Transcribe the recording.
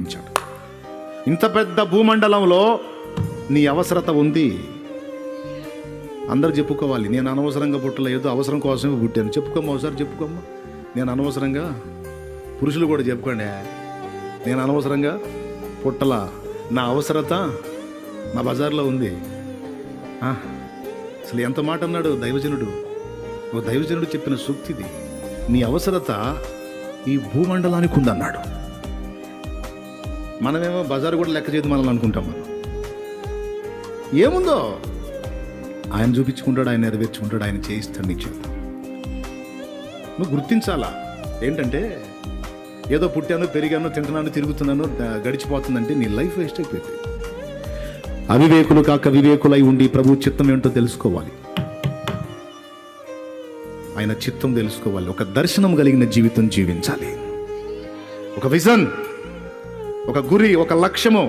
పంపించాడు. ఇంత పెద్ద భూమండలంలో నీ అవసరత ఉంది. అందరూ చెప్పుకోవాలి, నేను అనవసరంగా పుట్టలేదు, అవసరం కోసమే పుట్టాను. చెప్పుకోమ్మా, ఒకసారి చెప్పుకోమ్మా, నేను అనవసరంగా. పురుషులు కూడా చెప్పుకోండి, నేను అనవసరంగా పుట్టలా, నా అవసరత నా బజార్లో ఉంది. అసలు ఎంత మాట అన్నాడు దైవజనుడు. ఓ దైవజనుడు చెప్పిన సూక్తిది. నీ అవసరత ఈ భూమండలానికి ఉందన్నాడు. మనమేమో బజారు కూడా లెక్క చేయదు మనల్ని అనుకుంటాం. మనం ఏముందో ఆయన చూపించుకుంటాడు, ఆయన నెరవేర్చుకుంటాడు, ఆయన చేయిస్తాడు నీ చేత. నువ్వు గుర్తించాలా ఏంటంటే ఏదో పుట్టాను, పెరిగాను, తింటున్నాను, తిరుగుతున్నాను, గడిచిపోతుందంటే నీ లైఫ్ వేస్ట్ అయిపోయింది. అవివేకులు కాక వివేకులై ఉండి ప్రభు చిత్తం ఏంటో తెలుసుకోవాలి, ఆయన చిత్తం తెలుసుకోవాలి. ఒక దర్శనం కలిగిన జీవితం జీవించాలి. ఒక విజన్, ఒక గురి, ఒక లక్ష్యము.